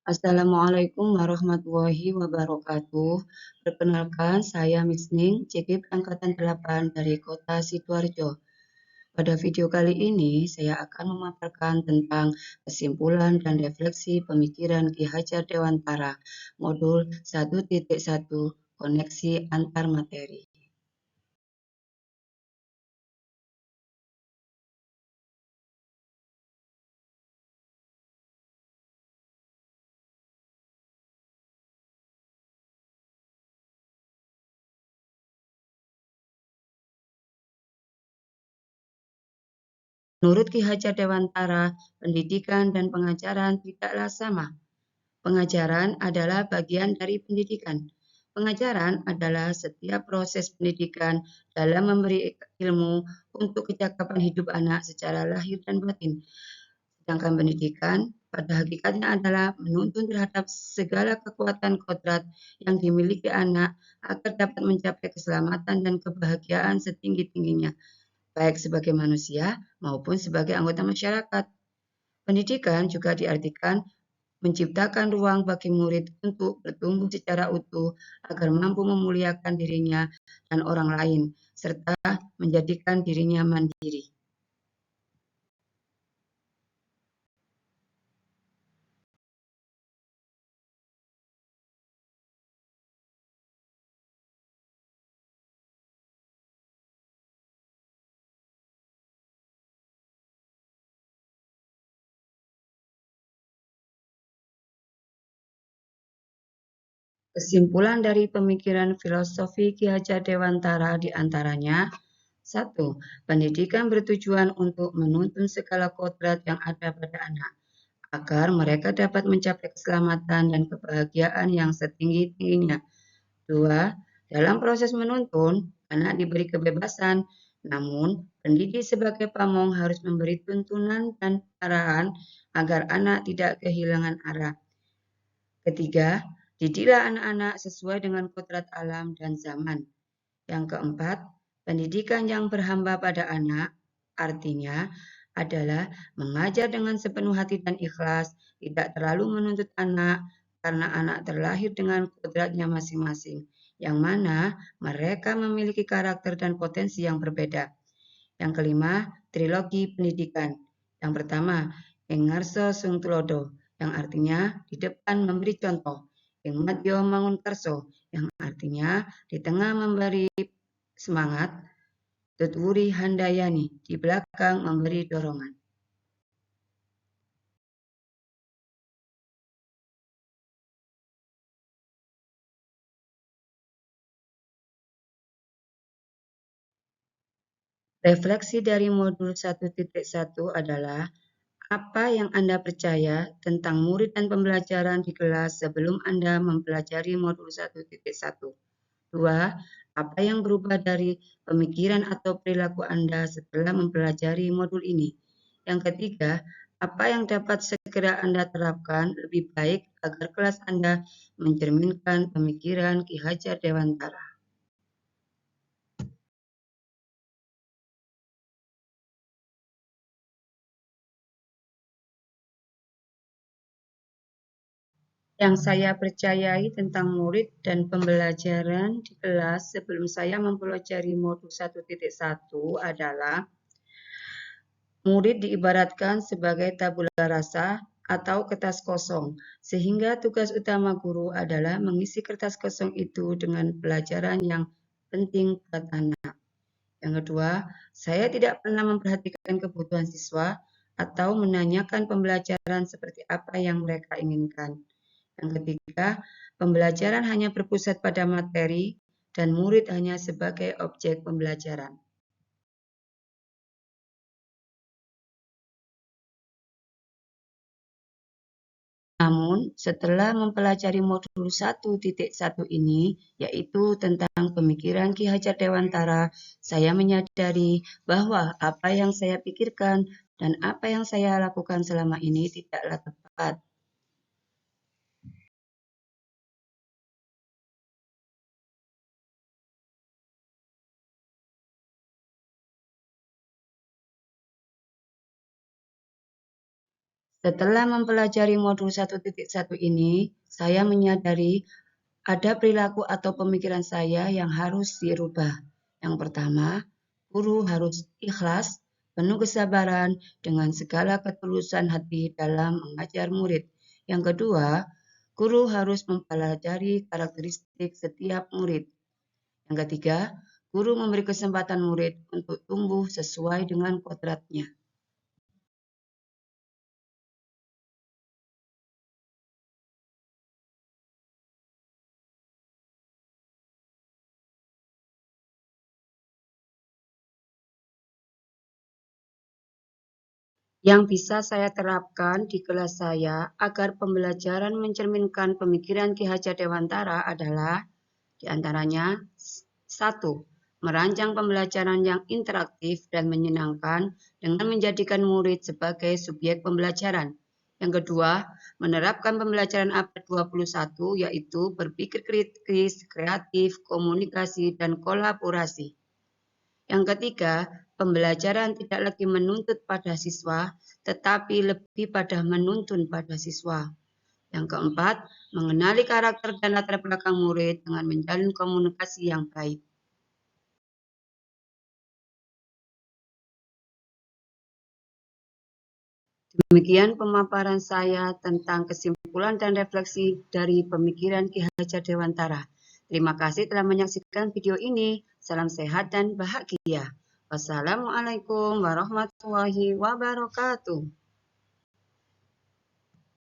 Assalamualaikum warahmatullahi wabarakatuh. Perkenalkan, saya Misning, CGIP Angkatan 8 dari Kota Sidoarjo. Pada video kali ini, saya akan memaparkan tentang kesimpulan dan refleksi pemikiran Ki Hajar Dewantara, modul 1.1, koneksi antar materi. Menurut Ki Hajar Dewantara, pendidikan dan pengajaran tidaklah sama. Pengajaran adalah bagian dari pendidikan. Pengajaran adalah setiap proses pendidikan dalam memberi ilmu untuk kecakapan hidup anak secara lahir dan batin. Sedangkan pendidikan pada hakikatnya adalah menuntun terhadap segala kekuatan kodrat yang dimiliki anak agar dapat mencapai keselamatan dan kebahagiaan setinggi-tingginya, baik sebagai manusia maupun sebagai anggota masyarakat. Pendidikan juga diartikan menciptakan ruang bagi murid untuk bertumbuh secara utuh agar mampu memuliakan dirinya dan orang lain, serta menjadikan dirinya mandiri. Kesimpulan dari pemikiran filosofi Ki Hajar Dewantara diantaranya: 1. Pendidikan bertujuan untuk menuntun segala kodrat yang ada pada anak, agar mereka dapat mencapai keselamatan dan kebahagiaan yang setinggi-tingginya. 2. Dalam proses menuntun, anak diberi kebebasan, namun pendidik sebagai pamong harus memberi tuntunan dan arahan agar anak tidak kehilangan arah. Ketiga, didiklah anak-anak sesuai dengan kodrat alam dan zaman. Yang keempat, pendidikan yang berhamba pada anak, artinya adalah mengajar dengan sepenuh hati dan ikhlas, tidak terlalu menuntut anak, karena anak terlahir dengan kodratnya masing-masing, yang mana mereka memiliki karakter dan potensi yang berbeda. Yang kelima, trilogi pendidikan. Yang pertama, ing ngarsa sung tulodo, yang artinya di depan memberi contoh. Ing madya mangun karso, yang artinya di tengah memberi semangat. Tutwuri handayani, di belakang memberi dorongan. Refleksi dari modul 1.1 adalah apa yang Anda percaya tentang murid dan pembelajaran di kelas sebelum Anda mempelajari modul 1.1. 2. Apa yang berubah dari pemikiran atau perilaku Anda setelah mempelajari modul ini? Yang ketiga, apa yang dapat segera Anda terapkan lebih baik agar kelas Anda mencerminkan pemikiran Ki Hajar Dewantara? Yang saya percayai tentang murid dan pembelajaran di kelas sebelum saya mempelajari modul 1.1 adalah murid diibaratkan sebagai tabula rasa atau kertas kosong, sehingga tugas utama guru adalah mengisi kertas kosong itu dengan pelajaran yang penting buat anak. Yang kedua, saya tidak pernah memperhatikan kebutuhan siswa atau menanyakan pembelajaran seperti apa yang mereka inginkan. Yang ketiga, pembelajaran hanya berpusat pada materi dan murid hanya sebagai objek pembelajaran. Namun, setelah mempelajari modul 1.1 ini, yaitu tentang pemikiran Ki Hajar Dewantara, saya menyadari bahwa apa yang saya pikirkan dan apa yang saya lakukan selama ini tidaklah tepat. Setelah mempelajari modul 1.1 ini, saya menyadari ada perilaku atau pemikiran saya yang harus dirubah. Yang pertama, guru harus ikhlas, penuh kesabaran, dengan segala ketulusan hati dalam mengajar murid. Yang kedua, guru harus mempelajari karakteristik setiap murid. Yang ketiga, guru memberi kesempatan murid untuk tumbuh sesuai dengan kodratnya. Yang bisa saya terapkan di kelas saya agar pembelajaran mencerminkan pemikiran Ki Hajar Dewantara adalah di antaranya 1. Merancang pembelajaran yang interaktif dan menyenangkan dengan menjadikan murid sebagai subjek pembelajaran. Yang kedua, menerapkan pembelajaran abad 21 yaitu berpikir kritis, kreatif, komunikasi, dan kolaborasi. Yang ketiga, pembelajaran tidak lagi menuntut pada siswa, tetapi lebih pada menuntun pada siswa. Yang keempat, mengenali karakter dan latar belakang murid dengan menjalin komunikasi yang baik. Demikian pemaparan saya tentang kesimpulan dan refleksi dari pemikiran Ki Hajar Dewantara. Terima kasih telah menyaksikan video ini. Salam sehat dan bahagia. Wassalamualaikum warahmatullahi wabarakatuh.